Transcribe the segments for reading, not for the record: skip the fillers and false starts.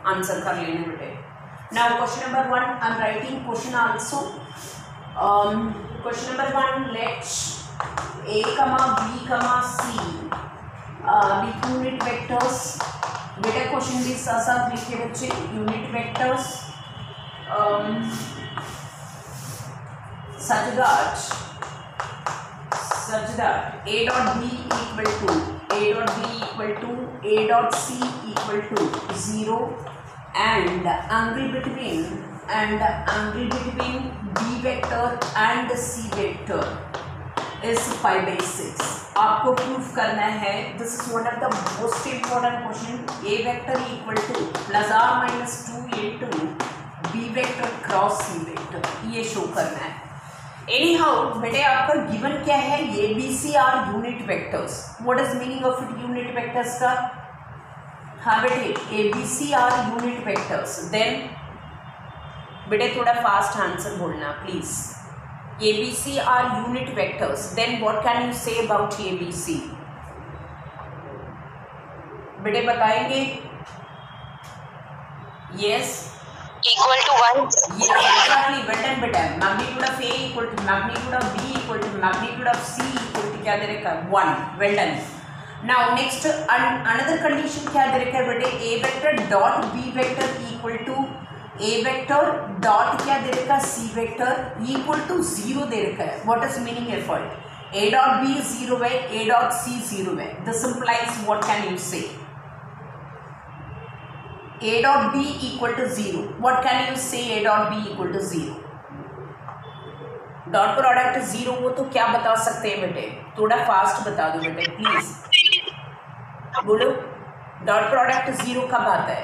Answer कर लेने बेटे। Now question number 1 I am writing question also. Question number 1 let's a b c with unit vectors। बेटा question भी साथ साथ लिखे बच्चे, unit vectors such that a dot b equal to a dot c equal to 0 and angle between b vector and c vector is pi by 6। आपको proof करना है, this is one of the most important question. a vector equal to plus or minus 2 into b vector cross c vector, ये show करना है। Anyhow बेटे आपका given क्या है, A B C are unit vectors. What is meaning of it unit vectors का? हाँ बेटे A B C are unit vectors. Then बेटे थोड़ा फास्ट आंसर बोलना please. A B C are unit vectors, then what can you say about A B C? बेटे बताएंगे? Yes equal to 1। Yeah, exactly. Well done, बेटा। magnitude of A equal to magnitude of B equal to magnitude of C equal to क्या दे रखा है? 1। Well done. Now next another condition क्या दे रखा है बेटे? A vector dot B vector equal to A vector dot क्या दे रखा है? C vector equal to 0 दे रखा है। What is meaning here? A dot B 0 है, A dot C 0 है। This implies what can you say? A dot B equal to 0. What can you say A dot B equal to 0? Dot product 0 हो तो क्या बता सकते हैं बेटे? थोड़ा फास्ट बता दो बेटे प्लीज, बोलो। डॉट प्रोडक्ट 0 कब आता है?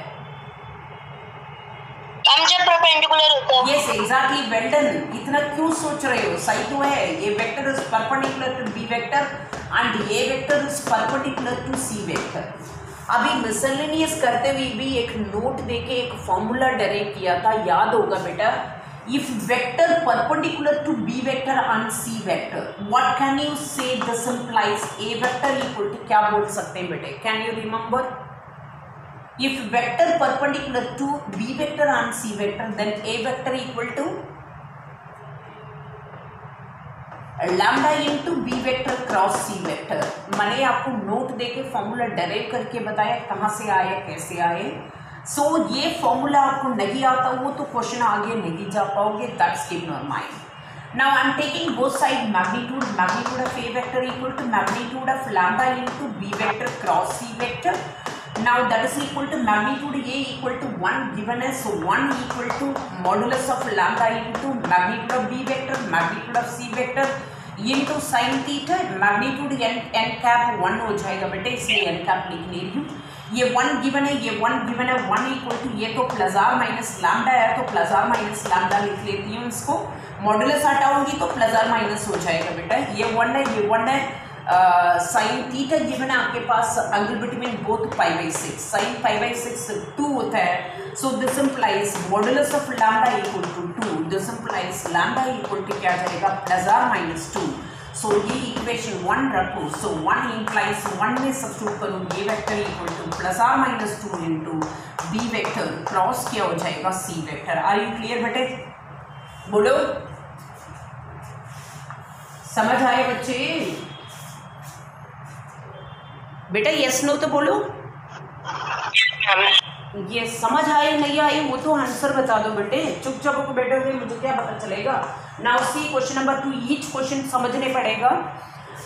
हम जब परपेंडिकुलर होता है। Yes exactly, well done. इतना क्यों सोच रहे हो? सही तो है। A vector is perpendicular to B vector and A vector is perpendicular to C vector. अभी मिसलेनियस करते हुए भी एक नोट देके एक फॉर्मूला डेराइव किया था, याद होगा बेटा। If vector perpendicular to B vector and C vector, what can you say? This implies A vector equal to क्या बोल सकते हैं बेटे? Can you remember? If vector perpendicular to B vector and C vector, then A vector equal to lambda into B vector cross C vector. मैंने आपको note देके formula derive करके बताया कहाँ से आए कैसे आए। सो ये फॉर्मूला आपको नहीं आता वो तो क्वेश्चन आगे नहीं जा पाओगे। That's keep in your mind. Now I am taking both side magnitude of A vector equal to magnitude of lambda into B vector cross C vector. Now that is equal to magnitude A equal to 1 given as 1 equal to modulus of lambda into magnitude of B vector, magnitude of C vector into sin theta, magnitude n cap 1 हो जाएगा बेटे, इसलिए n cap लिख ले रही हूँ। ये 1 given है, ये 1 गिवन है, 1 इक्वल टू ये तो प्लस आर माइनस लैम्डा है तो प्लस आर माइनस लैम्डा लिख लेती हूँ इसको। मॉडुलस हटाऊंगी तो प्लस आर माइनस हो जाएगा बेटा। ये 1 है, ये 1 है। साइन थीटा गिवन है आपके पास, angle between both pi by 6, sine pi by 6 2 होता है। So this implies modulus of lambda equal to 2, this implies lambda equal to क्या जाएगा? Plus or minus 2। सो ये इक्वेशन 1 रखो। सो 1 इंप्लाइज 1 में सब्स्टिट्यूट करो, ये vector equal to plus or minus 2 into B vector cross क्या हो जाएगा? C vector. Are you clear बेटे? बोलो, समझ आए बच्चे? बेटा यस नो तो बोलो। ये समझ आई नहीं आई वो तो आंसर बता दो बेटे। चुपचाप को बैठोगे मुझे क्या पता चलेगा। Now see question number 2, each question समझने पड़ेगा।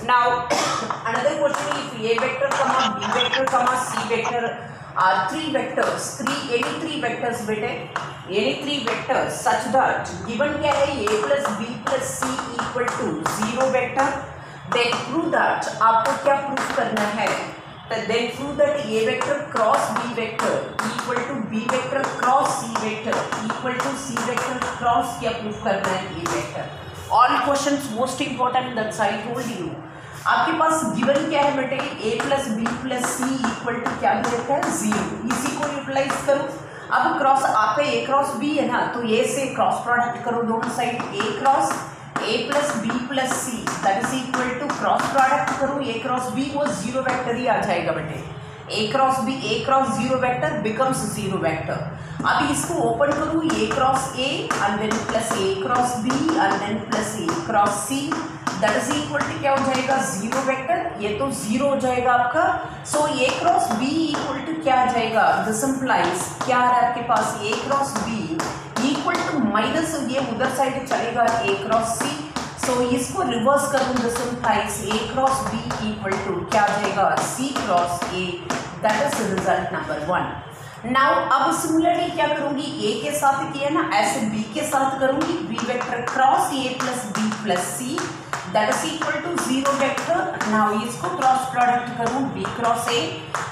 Now another question, if A vector comma B vector comma C vector are 3 vectors, any 3 vectors बेटे, any 3 vectors such that given क्या है? A plus B plus C equal to 0 vector. Then prove that, आपको क्या prove करना है? Then prove that A vector cross B vector equal to B vector cross C vector equal to C vector cross क्या proof करना है? A vector। All questions most important that I told you। आपके पास given क्या है बेटे? A plus B plus C equal to क्या दे रखा है? 0। इसी को यूटिलाइज करो। अब क्रॉस आपका A क्रॉस B है ना, तो A से क्रॉस प्रोडक्ट करो दोनों side. A cross A plus B plus C that is equal to cross product करो A क्रॉस B, वो 0 वेक्टर ही आ जाएगा बेटे। A cross zero vector becomes zero vector. अब इसको ओपन करूँ, A cross A and then plus A cross B and then plus A cross C, that is equal to क्या हो जाएगा, जीरो वेक्टर। ये तो जीरो हो जाएगा आपका। सो A cross B equal to क्या आ जाएगा, दिस इंप्लाइज क्या आ रहा है आपके पास, A cross B equal to minus, ये उधर साइड चलेगा ए क्रॉस सी। सो इसको रिवर्स करूँ, this implies A cross B equal to क्या आ जाएगा, C cross A, that is result number 1। Now अब सिमिलरली क्या करूंगी, ए के साथ किया ना, ऐसे बी के साथ करूंगी, B vector cross A plus B plus C, that is equal to zero vector. Now इसको क्रॉस प्रोडक्ट करूं, B cross A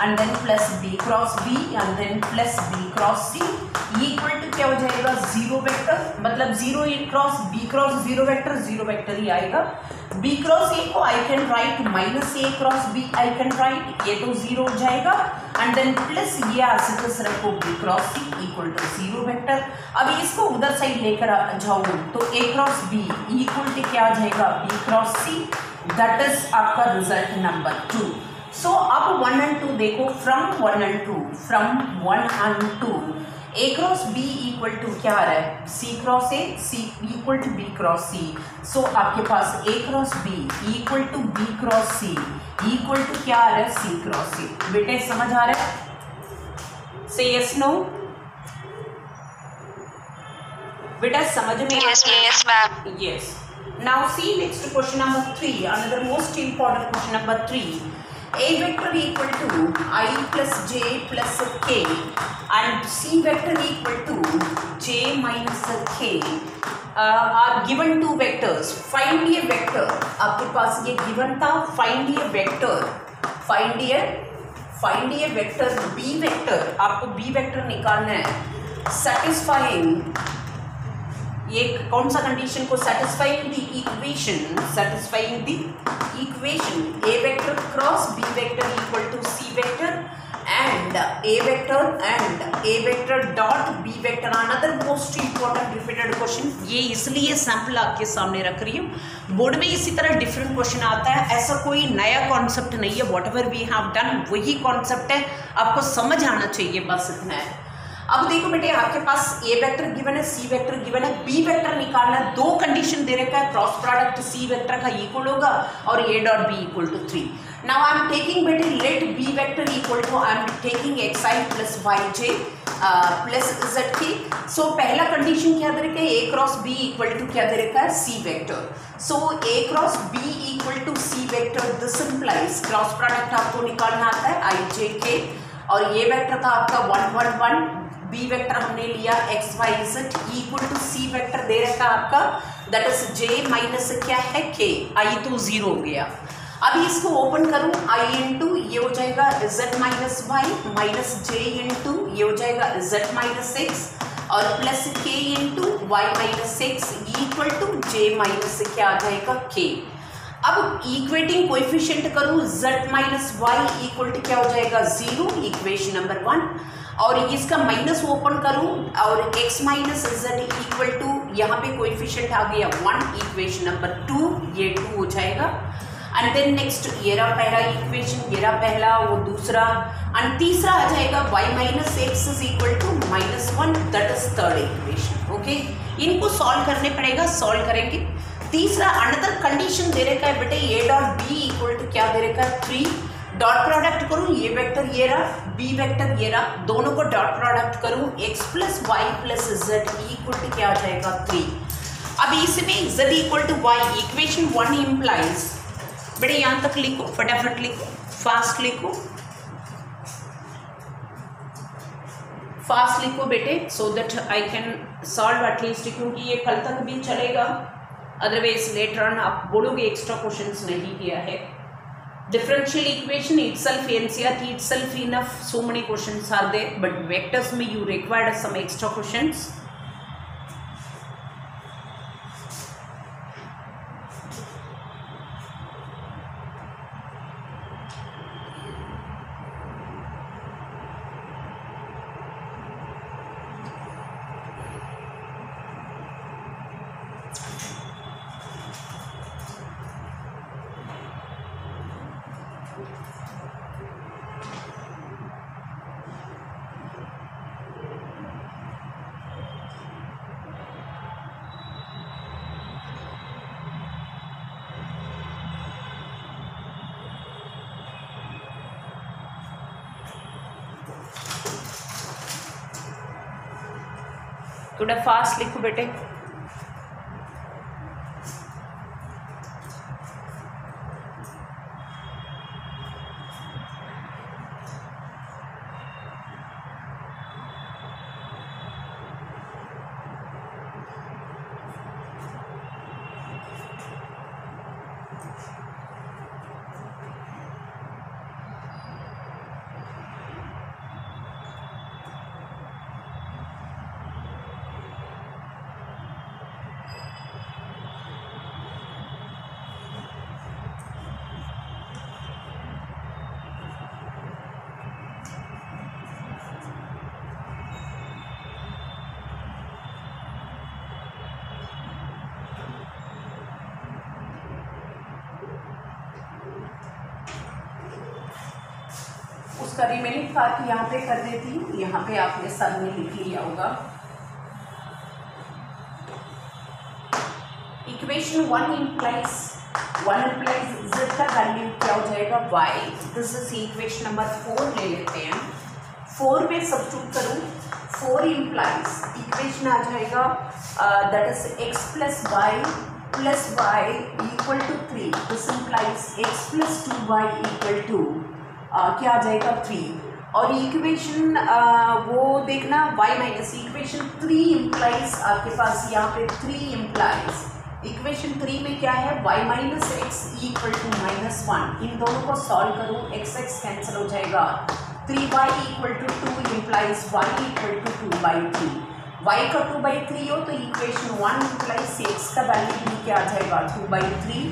and then plus B cross B and then plus B cross C equal to क्या हो जाएगा, zero vector. मतलब zero cross zero vector ही आएगा। B cross A को I can write minus A cross B, I can write, ये तो zero हो जाएगा एंड देन प्लस ये आसिकस रखो B cross C equal to zero vector. अब इसको उधर साइड लेकर जाऊँ तो A cross B equal to क्या आ जाएगा, B cross C, that is आपका रिजल्ट नंबर 2। सो अब 1 and 2 देखो, from 1 and 2 A cross B equal to क्या आ रहा है, C cross A, C equal to B cross C. So आपके पास A cross B equal to B cross C equal to क्या आ रहा है, सी क्रॉस सी। बेटे समझ आ रहा है, से यस नो, बेटा समझ में? yes ma'am। yes। now see next question number 3, another most important question number 3, a vector equal to I plus j plus k and c vector equal to j minus k are given two vectors, find a vector। आपके पास ये given था, find a vector, find a vector b vector, आपको b vector निकालना है, satisfying, ये कौन सा condition को, satisfying the equation a vector cross b vector equal to c vector and a vector dot b vector। another most important repeated question, ये इसलिए sample आपके सामने रख रही हूँ, बोर्ड में इसी तरह डिफरेंट क्वेश्चन आता है, ऐसा कोई नया कॉन्सेप्ट नहीं है, whatever we have done वही कॉन्सेप्ट है, आपको समझ आना चाहिए, बस इतना है। अब देखो बेटे, आपके पास ए वेक्टर गिवन है, सी वेक्टर गिवन है, बी वेक्टर निकालना है, दो कंडीशन दे रखा है, क्रॉस प्रोडक्ट सी वेक्टर का इक्वल होगा और A dot B equal to 3। Now I am taking बेटे let B vector equal to, I am taking X I plus Y J plus Z K. So पहला condition क्या दे रखा है, A cross B equal to क्या दे रखा है, C vector. So A cross B equal to C vector, this implies cross product आपको निकालना आता है आई जे के, और ये वेक्टर था आपका 1 1 1, बी वेक्टर हमने लिया X Y Z equal to C vector दे रखा आपका, दैट इज जे माइनस क्या है के, आई तो जीरो हो गया। अब इसको ओपन करूं, आई इंटू ये हो जाएगा Z minus Y minus J into ये हो जाएगा जेड माइनस एक्स और plus K into Y minus X equal to J minus क्या आ जाएगा के। अब इक्वेटिंग कोएफिशिएंट करूं, z minus Y equal to क्या हो जाएगा 0, इक्वेशन नंबर 1, और इसका माइनस ओपन करूं और x minus z equal to यहाँ पे कोएफिशिएंट आ गया 1, इक्वेशन नंबर 2, ये 2 हो जाएगा। एंड देन नेक्स्ट ये रहा पहला इक्वेशन, ये रहा पहला, वो दूसरा, एंड तीसरा आ जाएगा y minus X is equal to -1, that is third equation. Okay, इनको सॉल्व करने पड़ेगा, सॉल्व करेंगे। तीसरा अनदर कंडीशन दे रखा है बेटे, A dot B equal to क्या दे रखा है 3, डॉट प्रोडक्ट करूँ, ये वेक्टर ये रहा, बी वेक्टर ये रहा, दोनों को डॉट प्रोडक्ट करूँ, X plus Y plus Z equal to क्या आ जाएगा 3। अब इसमें z equal to Y, equation 1 implies, बेटे यहाँ तक लिखो, फटाफट लिखो, फास्ट लिखो, फास्ट लिखो बेटे, so that I can solve at least, क्योंकि ये कल तक भी चलेगा, अदरवाइज लेटर ऑन आप बोलोगे एक्स्ट्रा क्वेश्चंस नहीं किया है। Differential equation itself NCERT itself enough, so many questions are there, but vectors में you required some extra questions। थोड़ा फास्ट लिखो बेटे। उसका रिमेनिंग पार्ट यहाँ पे कर देती हूँ। यहाँ पे आपने सब में लिख लिया होगा। इक्वेशन 1 implies z का वैल्यू क्या हो जाएगा y। This is equation number 4 ले लेते हैं। 4 में सब्स्टिट्यूट करूँ, 4 implies इक्वेशन आ जाएगा that is x plus Y plus Y equal to 3। This implies x plus 2y equal to क्या आ जाएगा 3। और इक्वेशन वो देखना y माइनस इक्वेशन 3 implies आपके पास यहाँ पे 3 implies इक्वेशन 3 में क्या है y minus X equal to -1। इन दोनों को सॉल्व करूँ, x कैंसिल हो जाएगा। 3y equal to 2 implies y equal to 2/3। y का 2/3 हो तो इक्वेशन 1 implies x का वैल्यू भी क्या आ जाएगा 2/3।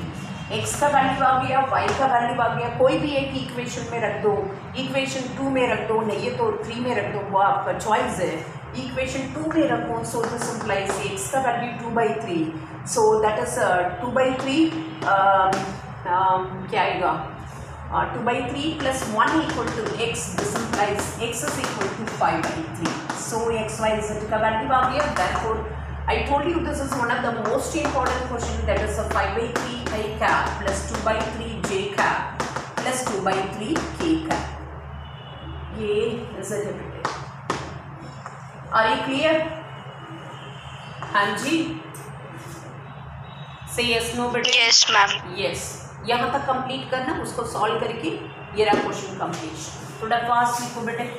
x का वैल्यू आ गया, y का वैल्यू आ गया। कोई भी एक इक्वेशन में रख दो, इक्वेशन 2 में रख दो, नहीं है तो 3 में रख दो, वो आपका चॉइस है। इक्वेशन 2 में रखो, सो दिस इंप्लाइज x का वैल्यू 2/3, सो दैट इज 2/3 क्या आएगा 2/3 plus 1 equal to x। This implies x is equal to 5/3। So x y z का वैल्यू आ गया। Therefore I told you this is one of the most important question, that is a 5/3 I cap plus 2/3 j cap plus 2/3 k cap. ये is a dividend. Are you clear? हाँ जी, say yes no बेटे। Yes ma'am. Yes, यहाँ तक complete करना, उसको solve करके ये रहा क्वेश्चन कंप्लीट। थोड़ा फास्ट लिखो बेटे।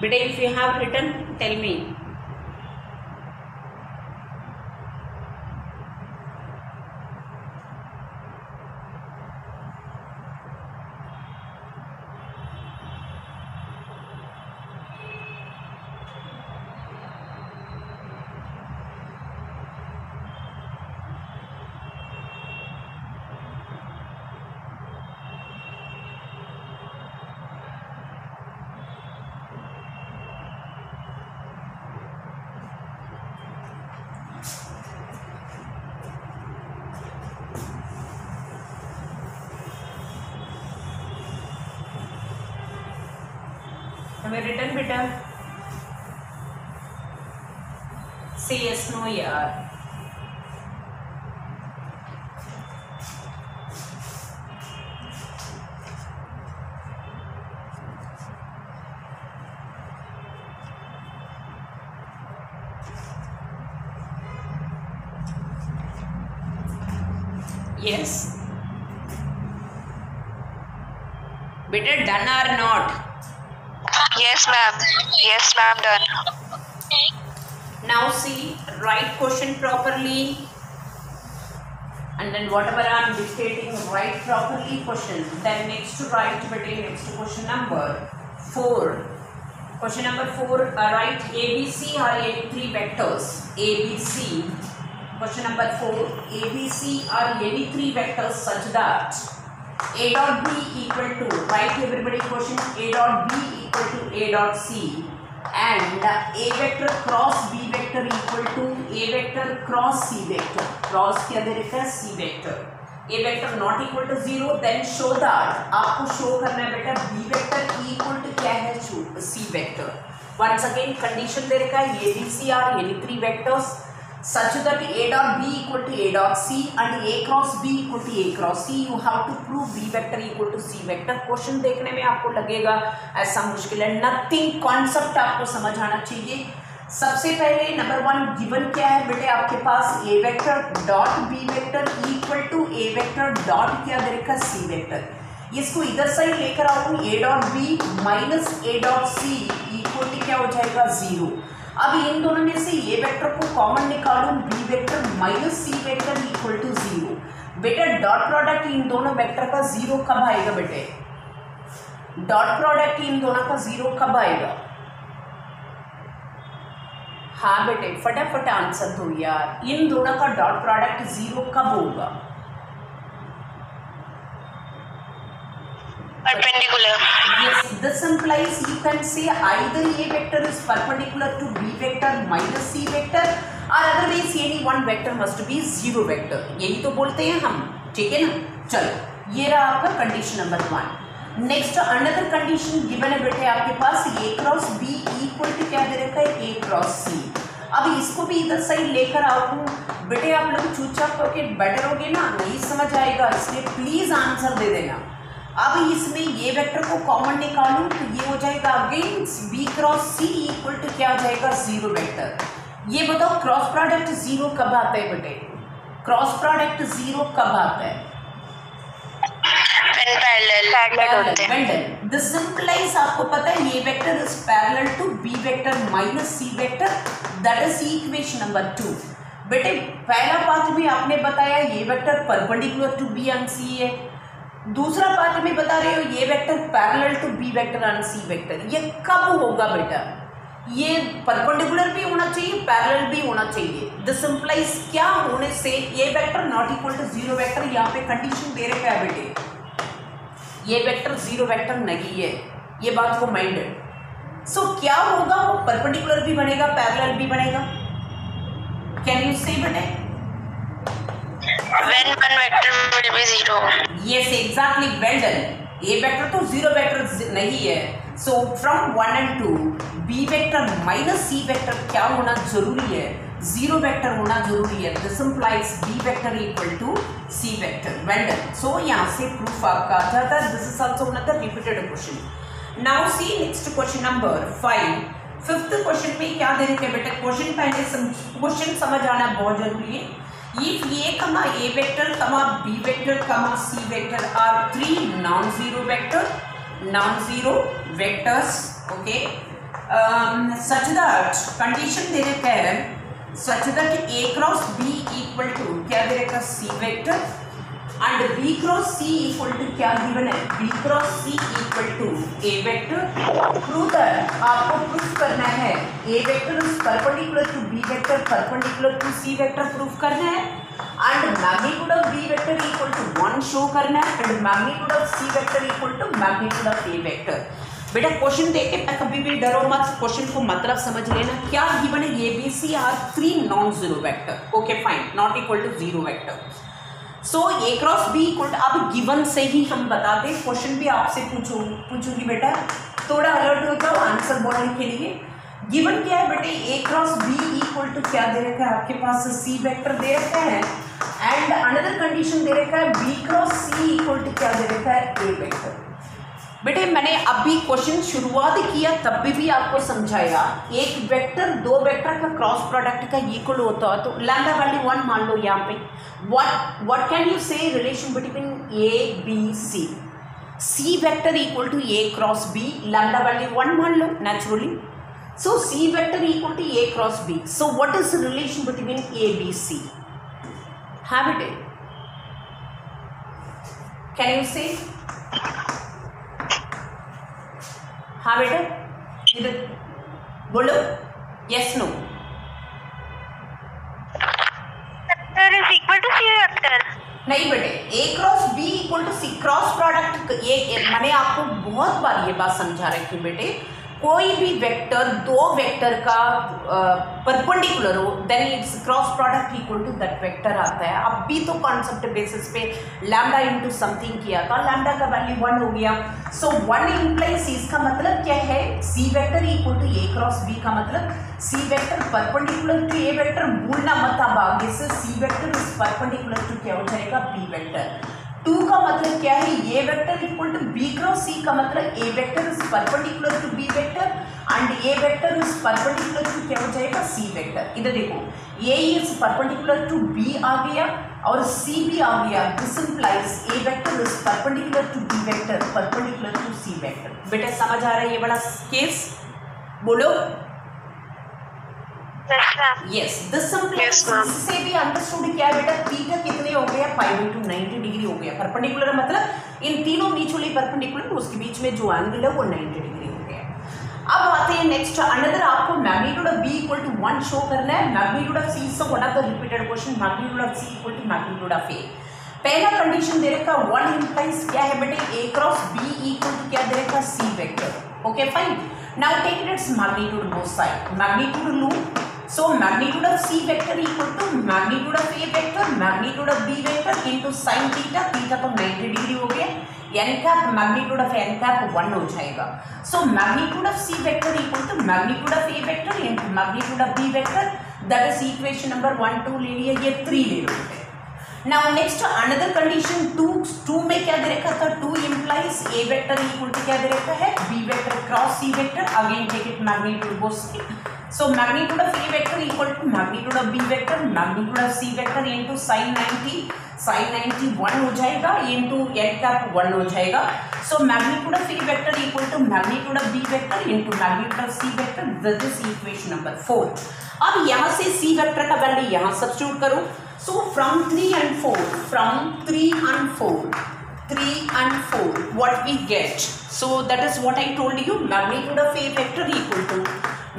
Beta, if you have written, tell me. हमें रिटर्न बेटा से यस नो यार। यस बेटा, डन और not? Yes ma'am. Yes ma'am, done. Now see, write question properly, and then whatever I am dictating, write properly question. Then next to write better, next to question number 4. Question number 4, write ABC or any three vectors. ABC. Question number 4, ABC or any three vectors such that A dot B equal to, write everybody question, A dot B equal to A dot C and A vector cross B vector equal to A vector cross C vector. Cross क्या दे रखा है? C vector. A vector not equal to 0, then show that, आपको show करना है बेटा B vector equal to क्या है? C vector. Once again condition दे रखा है, A B C are any three vectors such that A dot B equal to A dot C and A cross B equal to A cross C. You have to prove B vector equal to C vector. Question देखने में आपको लगेगा ऐसा मुश्किल है, nothing, concept आपको समझ आना चाहिए। सबसे पहले नंबर 1 गिवन क्या है बेटे आपके पास? A vector dot B vector equal to A vector dot क्या दे रखा? C vector. इसको इधर साइड लेकर आऊँ, A dot B minus A dot C equal to क्या हो जाएगा? 0। अब इन दोनों में से ये वेक्टर को कॉमन निकालूं, B vector minus C vector equal to 0। बेटा डॉट प्रोडक्ट इन दोनों वेक्टर का 0 कब आएगा बेटे? डॉट प्रोडक्ट इन दोनों का 0 कब आएगा? हाँ बेटे फटाफट आंसर दो यार, इन दोनों का डॉट प्रोडक्ट 0 कब होगा? Perpendicular. Yes, this implies you can say either A vector is perpendicular to B vector minus C vector or otherwise any one vector must be 0 vector. यही तो बोलते हैं हम, ठीक है ना? चलो ये रहा आपका condition number 1। Next another condition given है बेटे आपके पास, A cross B equal to क्या दे रखा है? A cross C। अब इसको भी इधर साइड लेकर आऊँ बेटे, आप लोग चुपचाप करके बैठे रहोगे ना, नहीं समझ आएगा, इसलिए प्लीज आंसर दे देना। अब इसमें ये वेक्टर को कॉमन निकालूं तो ये हो जाएगा again B cross C equal to क्या हो जाएगा? 0 वेक्टर। ये बताओ क्रॉस प्रोडक्ट 0 कब आता है बेटे? क्रॉस प्रोडक्ट 0 कब आता है? पैरेलल। दिस इंप्लाइज आपको पता है ये vector is parallel to B vector minus C vector, that is equation number 2। बेटे पहला पार्ट में आपने बताया ये vector perpendicular to B and C है, दूसरा पार्ट में बता रहे हो ये vector parallel to B vector and C vector. ये कब होगा बेटा? ये परपेंडिकुलर भी होना चाहिए, पैरेलल भी होना चाहिए। दिस इंप्लाइज क्या होने से ये vector not equal to 0 vector, यहाँ पे कंडीशन दे रखा है बेटे ये वेक्टर 0 वेक्टर नहीं है, ये बात को माइंडेड। सो क्या होगा? वो परपेंडिकुलर भी बनेगा, पैरेलल भी बनेगा। कैन यू से बेटे? When one vector will be 0. Yes, exactly, well done. A vector तो 0 वेक्टर नहीं है, so from 1 and 2 B vector minus C vector क्या होना जरूरी है? 0 वेक्टर होना जरूरी है। This implies B vector equal to C vector. well done. So यहाँ से प्रूफ आपका आ जाता है। This is also another repeated question. Now see next question number 5. Fifth question में क्या दे रहे थे बेटा? क्वेश्चन पहले क्वेश्चन समझ आना बहुत जरूरी है। If A, A vector, B vector, C vector are 3 non-zero vectors, okay, such that condition दे रखा है such that A cross B equal to क्या दे रखा? C vector and B cross C equal to क्या given है? B cross C equal to A vector। Prove that, आपको proof करना है A vector is perpendicular to B vector, perpendicular to C vector proof करना है and magnitude of B vector equal to 1 show करना है and magnitude of C vector equal to magnitude of A vector। बेटा question देख के कभी भी डरो मत, क्वेश्चन को मतलब समझ लेना। क्या गिवन है? A B C are 3 non-zero vector, okay fine, not equal to 0 vector। So A cross B equal to, अब गिवन से ही हम बता दें, क्वेश्चन भी आपसे पूछूंगी बेटा, थोड़ा अलर्ट हो जाओ आंसर बोलने के लिए। गिवन क्या है बेटे? A cross B equal to क्या दे रखा है आपके पास? C वेक्टर दे रखा है एंड अनदर कंडीशन दे रखा है B cross C equal to क्या दे रखा है? A vector. बेटे मैंने अभी क्वेश्चन शुरुआत किया तब भी आपको समझाया, एक वेक्टर दो वेक्टर का क्रॉस प्रोडक्ट का इक्वल होता है, तो लैम्डा वैल्यू 1 मान लो यहाँ पे। What can you say relation between A B C? C vector equal to A cross B, lambda value 1 मान लो naturally. So C vector equal to A cross B। So what is the relation between A B C? हाँ बेटे can you से? हाँ बेटा इधर बोलो, yes no. Vector is equal to C vector. नहीं बेटे, A cross B equal to C cross product, ये मैंने आपको बहुत बार ये बात समझा रखी बेटे, कोई भी वेक्टर दो वेक्टर का परपेंडिकुलर हो then it's cross product equal to that vector आता है। अब भी तो कॉन्सेप्ट बेसिस पे लैम्डा इनटू समथिंग किया था, लैम्डा का वैल्यू 1 हो गया। सो 1 इंप्लाइज इसका मतलब क्या है, C vector equal to A cross B का मतलब C vector perpendicular to A vector, भूलना मत अब आगे से, C vector is perpendicular to क्या हो जाएगा, बी वेक्टर। 2 का मतलब क्या है, A vector equal to B cross C का मतलब A vector is perpendicular to B vector and A vector is perpendicular to क्या हो जाएगा, सी वेक्टर। इधर देखो, A is perpendicular to B आ गया और सी भी आ गया, this implies A vector is perpendicular to B vector perpendicular to C vector. बेटा समझ आ रहा है ये बड़ा केस, बोलो यस। दिस इंप्लाइज से भी अंडरस्टूड क्या है बेटा, थीटा कितने हो गया, 5 into 90 डिग्री हो गया। परपेंडिकुलर मतलब इन तीनों म्यूचुअली परपेंडिकुलर, उसके बीच में जो एंगल है वो 90 डिग्री हो गया। अब आते हैं नेक्स्ट, अनदर आपको magnitude of B equal to 1 show करना है, magnitude of C is one of the repeated question, magnitude of C equal to magnitude of A. पहला कंडीशन दे रखा 1 इंप्लाइज क्या है बेटे, A cross B equal to क्या दे रखा, C vector. Okay fine, now take its magnitude both side, magnitude लो। So magnitude of C vector equal to magnitude of A vector, magnitude of B vector into sin theta, theta तो 90 degree हो गया, n cap magnitude of n cap 1 हो जाएगा। So magnitude of C vector equal to magnitude of A vector into magnitude of B vector, that is equation number 1 2 ले लिया, ये 3 ले लो। Now next another condition 2 में क्या दे रखा था, 2 implies A vector equal to क्या दे रखा है, B vector cross C vector, again take it magnitude both sides। So magnitude of A vector equal to magnitude of B vector, magnitude of C vector into sin 90, sin 90 1 हो जाएगा into n cap 1 हो जाएगा। So magnitude of A vector equal to magnitude of B vector into magnitude of C vector, this is equation number 4। अब यहाँ से C vector का value यहाँ substitute करो। So from 3 and 4, from 3 and 4, 3 and 4, what we get? So that is what I told you, magnitude of A vector equal to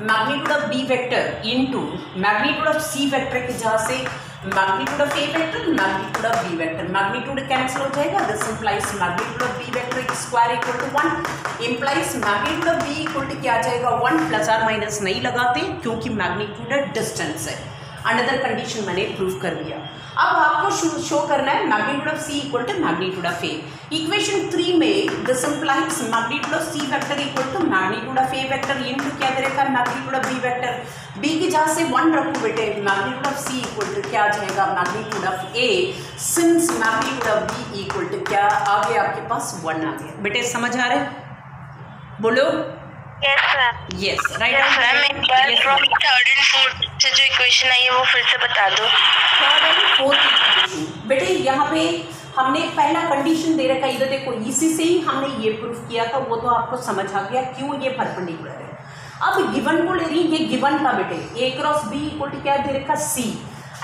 magnitude of B vector into magnitude of C vector की जहाँ से magnitude of A vector, magnitude of B vector, magnitude cancel हो जाएगा, this implies magnitude of B vector square equal to 1, implies magnitude of B equal to क्या आ जाएगा, 1 plus or minus नहीं लगाते क्योंकि magnitude डिस्टेंस है। अनदर कंडीशन मैंने प्रूव कर दिया। अब आपको शो करना है magnitude of C equal to magnitude of A. Equation 3 में this implies magnitude of C vector equal to magnitude of A vector into क्या दे रखा है, magnitude of B vector. B की जहाँ से 1 रखो बेटे, magnitude of C equal to क्या आ जाएगा, magnitude of A, since magnitude of B equal to क्या आ गया आपके पास, 1 आ गया। बेटे समझ आ रहा है, बोलो yes ma'am. Yes right ma'am, एक बार फ्रॉम 3rd and 4th से जो इक्वेशन आई है वो फिर से बता दो। 3rd and 4th बेटे, यहाँ पे हमने पहला कंडीशन दे रखा है, इधर देखो इसी से ही हमने ये प्रूफ किया था, वो तो आपको समझ आ गया क्यों ये परपेंडिकुलर है। अब गिवन को ले रही, ये गिवन का बेटे A cross B equal to क्या दे रखा, C.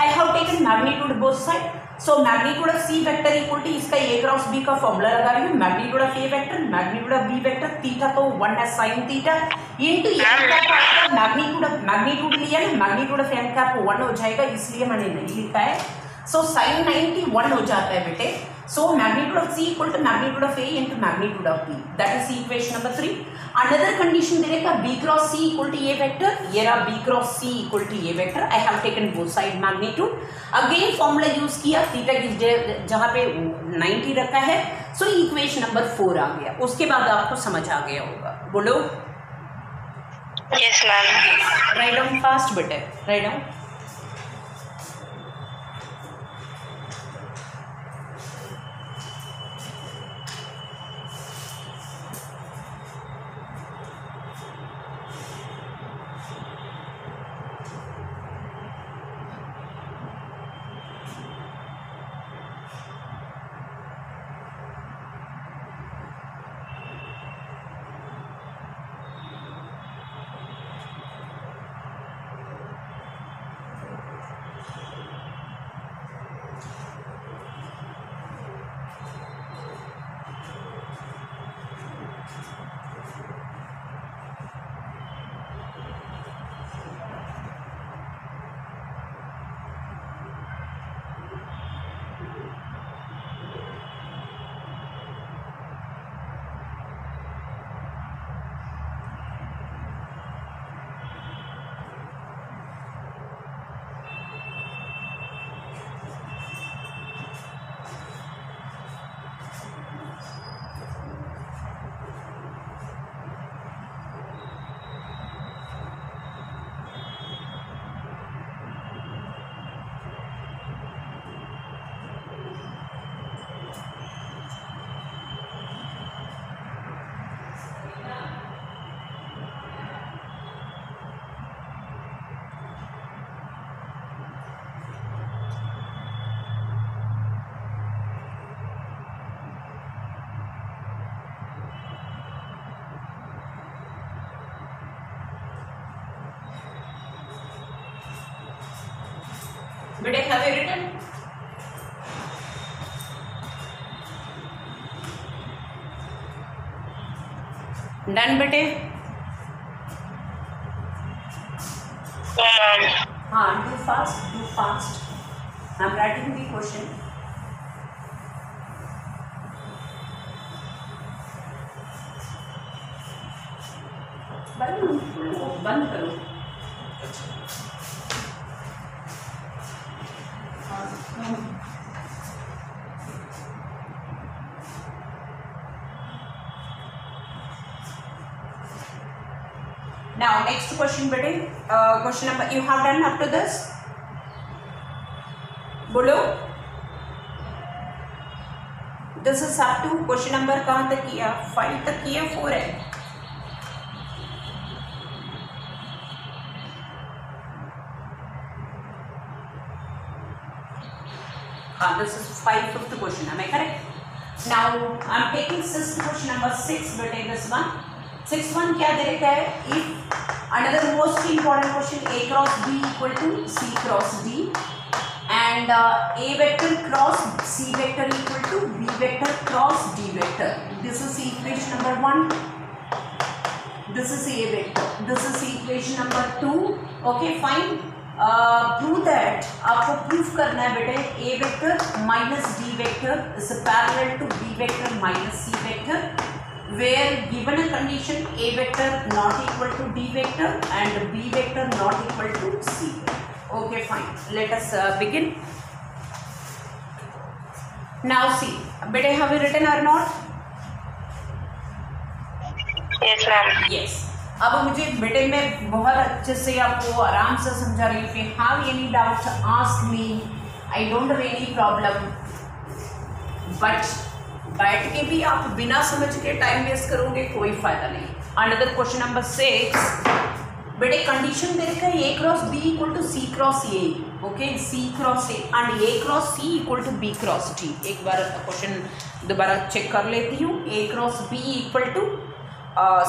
I have taken magnitude both side, so magnitude of C vector equal to इसका ए क्रॉस बी का फॉर्मूला लगा रही हूँ, magnitude of A vector, magnitude of B vector, theta तो 1 है sine theta into N cap, magnitude लिया है, magnitude of N cap 1 हो जाएगा, इसलिए मैंने नहीं लिखा है। सो साइन 90 1 हो जाता है बेटे। So magnitude of C equal to magnitude of A into magnitude of B, that is equation number 3। Another condition दे रखा B cross C equal to A vector, ये रहा B cross C equal to A vector. I have taken both side magnitude, again formula use किया, theta की जहाँ पे 90 रखा है, सो इक्वेशन नंबर 4 आ गया। उसके बाद आपको समझ आ गया होगा, बोलो yes ma'am. Write down fast बेटे, राइट डाउन। बेटे हैव यू रिटन? डन बेटे? हाँ, do fast. I'm writing the question. बंद करो. Now next question बेटे, question number you have done up to this? बोलो. This is up to question number कहाँ तक किया? 5 तक किया, 4 है. This is 5th question. Am I correct? Now I'm taking 6th question number 6 बेटे. This one 6th one क्या दे रखा है? If another most important question, A cross B equal to C cross D and A vector cross C vector equal to B vector cross D vector. This is equation number 1. This is A vector. This is equation number 2. Okay, fine. Prove that. आपको proof करना है बेटे A vector minus D vector is parallel to B vector minus C vector, where given a condition A vector not equal to D vector and B vector not equal to C vector. Okay, fine. Let us begin. Now see, बेटे have you written or not? Yes ma'am. Yes. अब मुझे बेटे मैं बहुत अच्छे से आपको आराम से समझा रही हूँ कि have any doubt ask me, I don't have any problem, but बैठ के भी आप बिना समझ के टाइम वेस्ट करोगे कोई फायदा नहीं. अनदर क्वेश्चन नंबर 6 बेटे कंडीशन दे रखा है A cross B equal to C cross A. Okay, C cross A and A cross C equal to B cross D. एक बार क्वेश्चन दोबारा चेक कर लेती हूँ. A cross B equal to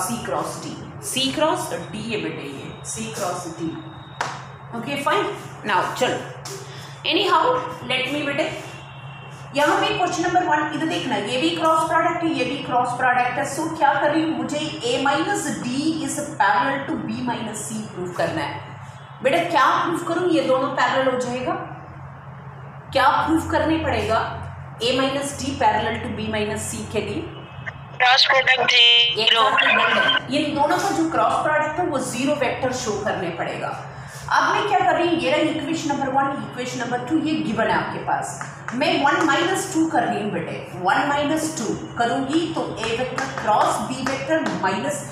C cross D. C cross D है बेटे, ये C cross D. Okay fine. Now चलो, anyhow let me बेटे यहाँ पे क्वेश्चन नंबर 1 इधर देखना, ये भी क्रॉस प्रोडक्ट है, ये भी क्रॉस प्रोडक्ट है. सो क्या कर रही हूँ, मुझे A minus D is parallel to B minus C proof करना है. बेटा क्या प्रूफ करूँ, ये दोनों पैरेलल हो जाएगा. क्या प्रूफ करने पड़ेगा? A minus D parallel to B minus C के लिए क्रॉस प्रोडक्ट जीरो. ये दोनों का जो क्रॉस प्रोडक्ट है वो जीरो वेक्टर शो करने पड़ेगा. अब मैं क्या कर रही हूँ, ये रहा इक्वेशन नंबर 1, इक्वेशन नंबर 2 ये गिवन है आपके पास. मैं 1 माइनस 2 कर रही हूँ बेटे. 1 माइनस 2 करूँगी तो A vector cross B vector minus.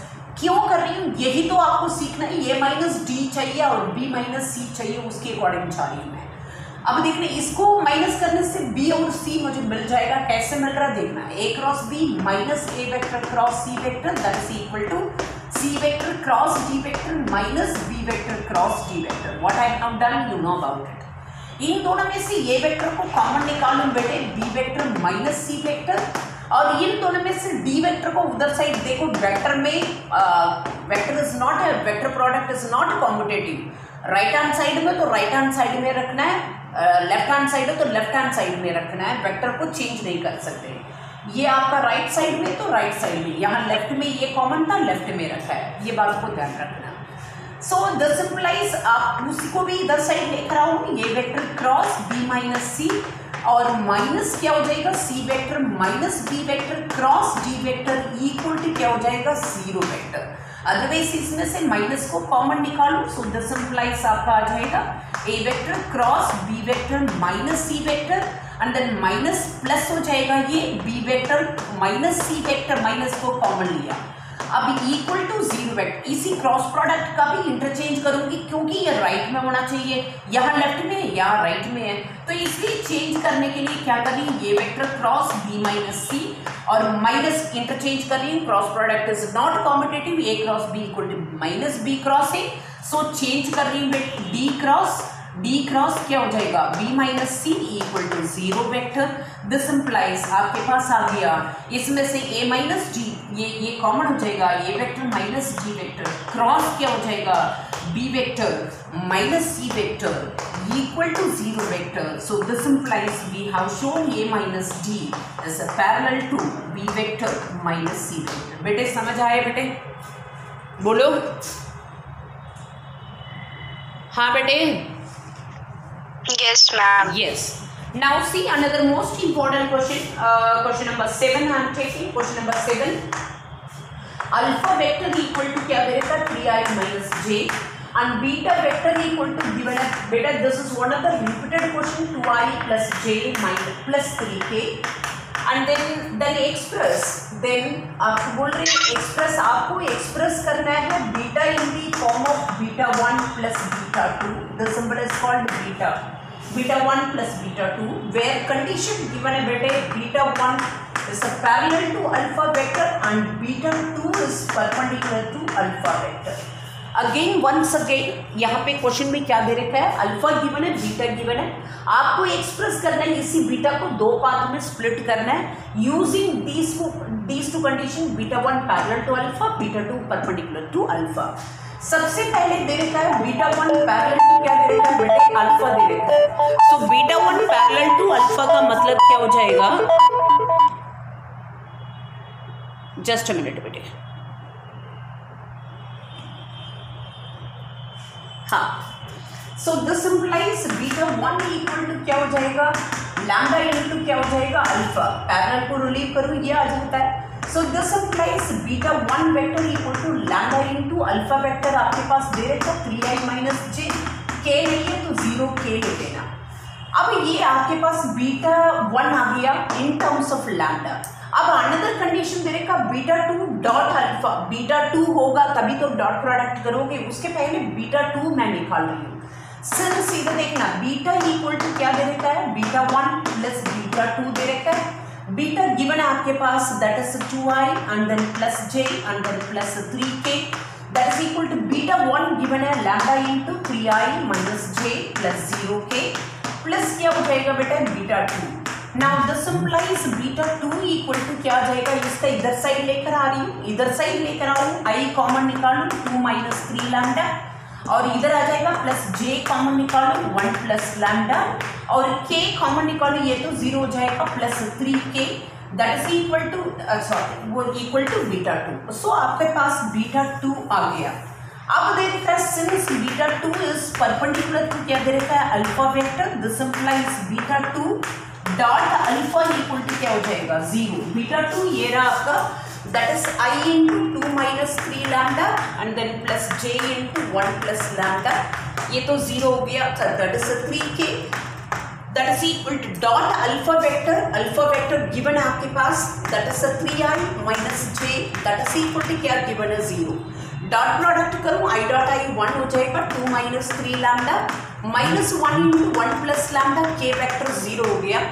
क्यों कर रही हूँ, यही तो आपको सीखना है. A माइनस डी चाहिए और B माइनस सी चाहिए, उसके अकॉर्डिंग जा रही हूँ मैं. अब देखना, इसको माइनस करने से B और C मुझे मिल जाएगा. कैसे मिल रहा देखना, A cross B minus A vector cross C vector that is equal to C vector cross D vector minus B vector cross D vector. What I have done you know about it. इन दोनों में से A vector को common निकालूं बेटे, B vector minus C vector, और इन दोनों में से D वेक्टर को उधर साइड देखो. वेक्टर में वेक्टर इज नॉट है, vector product is not competitive. Right hand side में तो राइट हैंड साइड में रखना है, लेफ्ट हैंड साइड है तो लेफ्ट हैंड साइड में रखना है. वेक्टर को चेंज नहीं कर सकते. ये आपका राइट साइड में तो राइट साइड में, यहाँ लेफ्ट में ये कॉमन था, लेफ्ट में रखा है. ये बात को ध्यान रखना. सो दिस इंप्लाइज आप उसी को भी इधर साइड लेकर आओ. ये vector cross B minus C और माइनस क्या हो जाएगा, C vector minus B vector cross D vector equal to क्या हो जाएगा, जीरो वेक्टर. अदरवाइज इसमें से माइनस को कॉमन निकालो. सो दिस इंप्लाइज आपका आ जाएगा A vector cross B vector minus C vector and then minus plus हो जाएगा ये B vector minus C vector, minus को कॉमन लिया. अब इक्वल टू जीरो वेक्टर. इसी क्रॉस प्रोडक्ट का भी इंटरचेंज करूंगी क्योंकि ये राइट में होना चाहिए, यहाँ लेफ्ट में है, यहाँ राइट में है. तो इसलिए चेंज करने के लिए क्या कर रही हूँ, ये vector cross B minus C और माइनस इंटरचेंज कर रही हूँ. Cross product is not commutative. A cross B equal to minus B cross A. So change कर रही हूँ D क्रॉस क्या हो जाएगा, B minus C equal to zero vector. This implies आपके पास आ गया इसमें से A माइनस डी, ये कॉमन हो जाएगा, A vector minus D vector cross क्या हो जाएगा, B vector minus C vector equal to 0 vector. So this implies we have shown A minus D is a parallel to B vector minus C vector. बेटे समझ आए बेटे? बोलो हाँ बेटे. Yes, ma'am. Yes. Now see another most important question. Question number 7 I am taking. Question number 7. Alpha vector equal to क्या दे रखा 3i minus j and beta vector equal to given as beta. This is one of the repeated question 2i plus j minus plus 3k and then express. Then आपको बोल रहे हैं express आपको express करना है beta in the form of beta 1 plus beta 2. The symbol is called beta 1 plus beta 2 where condition given है बेटे beta 1 is a parallel to alpha vector and beta 2 is perpendicular to alpha vector. Again once again यहाँ पे question में क्या दे रखा है alpha given है बीटा गिवन है आपको एक्सप्रेस करना है इसी बीटा को दो पार्ट में स्प्लिट करना है using these two condition beta 1 parallel to alpha beta 2 perpendicular to alpha. सबसे पहले दे रखा है बीटा 1 पैरेलल टू क्या दे रखा है बेटे अल्फा दे रखा है. So beta 1 parallel to alpha का मतलब क्या हो जाएगा जस्ट अ मिनट बेटे. हाँ so this implies beta 1 equal to क्या हो जाएगा लैम्डा इनटू क्या हो जाएगा अल्फा. पैरेलल को रिलीव करूँ ये आ जाता है. So this implies beta 1 vector equal to lambda into alpha vector आपके पास दे रखा 3i माइनस जे के नहीं है तो 0k ले लेना. अब ये आपके पास बीटा 1 आ गया इन टर्म्स ऑफ लैम्डा. अब अनदर कंडीशन दे रखा बीटा 2 डॉट अल्फा. बीटा 2 होगा तभी तो डॉट प्रोडक्ट करोगे उसके पहले बीटा 2 मैं निकाल रही हूँ. सिर्फ सीधा देखना बीटा इक्वल टू क्या दे रखा है बीटा 1 प्लस बीटा 2 दे रखा है. बीटा गिवन है आपके पास that is 2i and then plus j and then plus 3k that is equal to beta 1 given है lambda into 3i minus j plus 0k plus क्या हो जाएगा बेटा beta 2. Now this implies beta 2 equal to क्या आ जाएगा इसका इधर साइड लेकर आ रही हूँ इधर साइड लेकर आ रही हूँ i कॉमन निकालूँ 2 माइनस 3 लैम्डा और इधर आ जाएगा प्लस j कॉमन निकालो 1 प्लस लैम्डा और k कॉमन निकालो ये तो 0 हो जाएगा plus 3k that is equal to sorry वो इक्वल टू बीटा 2. सो आपके पास बीटा 2 आ गया. अब दे रखा है since beta 2 is perpendicular to क्या दे रखा है alpha vector. This implies beta 2 dot alpha equal to क्या हो जाएगा 0. बीटा 2 ये रहा आपका that is I into 2 minus 3 lambda and then plus j into 1 plus lambda ये तो 0 हो गया that is a 3k that is equal to dot alpha vector given है आपके पास that is a 3i minus j that is equal to क्या given है 0. Dot product करूँ i dot i 1 हो जाएगा 2 minus 3 lambda minus 1 into 1 plus lambda k vector 0 हो गया.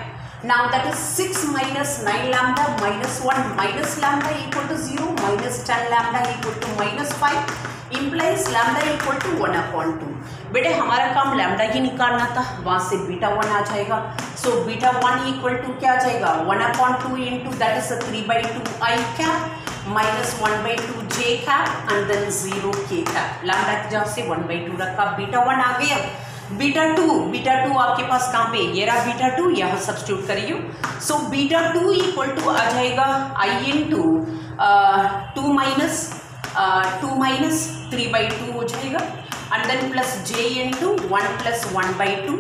Now that is 6 minus 9 lambda minus 1 minus lambda equal to 0 minus 10 lambda equal to minus 5 implies lambda equal to 1 upon 2. बेटे हमारा काम lambda ही निकालना था वहाँ से बीटा 1 आ जाएगा. सो बीटा 1 इक्वल टू क्या आ जाएगा 1 upon 2 into that is a 3/2 i cap minus 1/2 j cap and then 0 k cap. Lambda की जगह से 1/2 रखा बीटा 1 आ गया. बीटा 2 आपके पास कहाँ पे ये रहा बीटा 2 यहाँ सब्स्टिट्यूट करिए. सो बीटा 2 इक्वल टू आ जाएगा i इंटू 2 माइनस 3/2 हो जाएगा and then plus j into 1 plus 1/2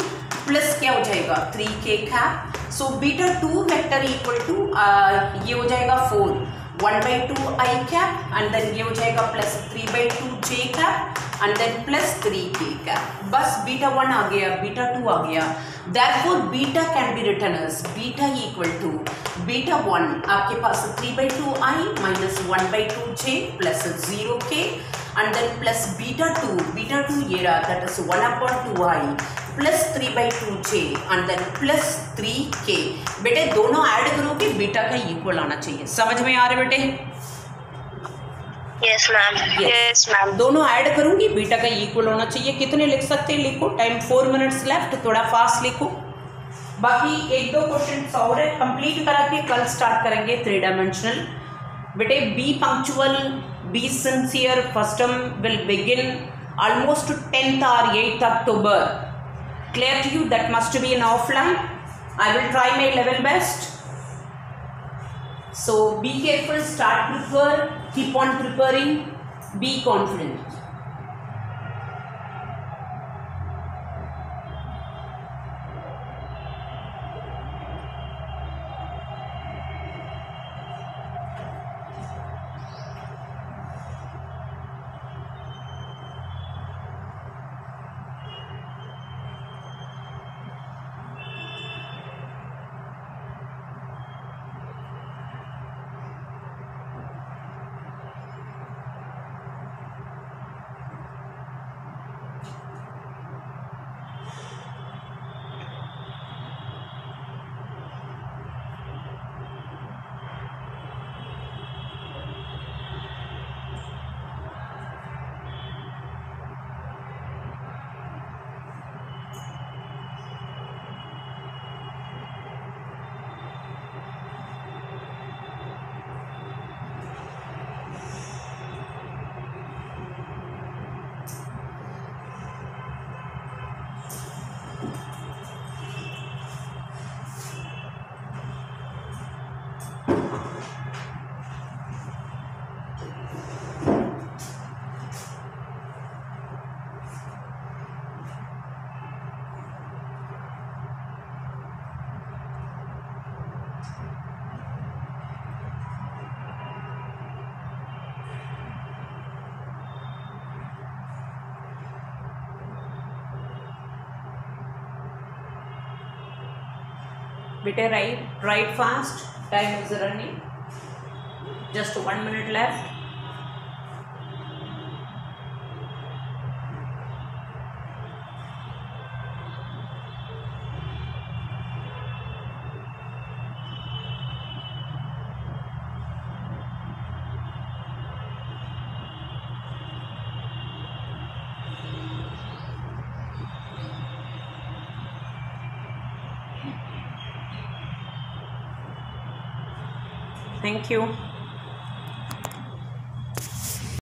plus क्या हो जाएगा 3k cap. So beta 2 vector equal to ये हो जाएगा 4 1/2 i कैप एंड देन ये हो जाएगा plus 3/2 j cap and then plus 3k cap. बस बीटा 1 आ गया बीटा 2 आ गया. therefore beta can be written as beta equal to beta 1 आपके पास 3/2 i minus 1/2 j plus 0k and then plus beta 2 ये रहा that is 1 upon 2 i plus 3/2 j and then plus 3k. बेटे दोनों add करोगे beta का equal आना चाहिए. समझ में आ रहे बेटे? Yes ma'am. Yes ma'am. दोनों ऐड करूंगी बीटा का इक्वल होना चाहिए. कितने लिख सकते हैं लिखो. टाइम 4 मिनट्स लेफ्ट थोड़ा फास्ट लिखो. बाकी 1-2 क्वेश्चन और है कंप्लीट करा के कल स्टार्ट करेंगे 3 डायमेंशनल. बेटे B punctual be sincere first term will begin almost to 10th or 8th October. Clear to you? That must be an offline. I will try my level best. So be careful, start prepare, keep on preparing, be confident. Better write fast. Time is running. Just 1 minute left. Thank you.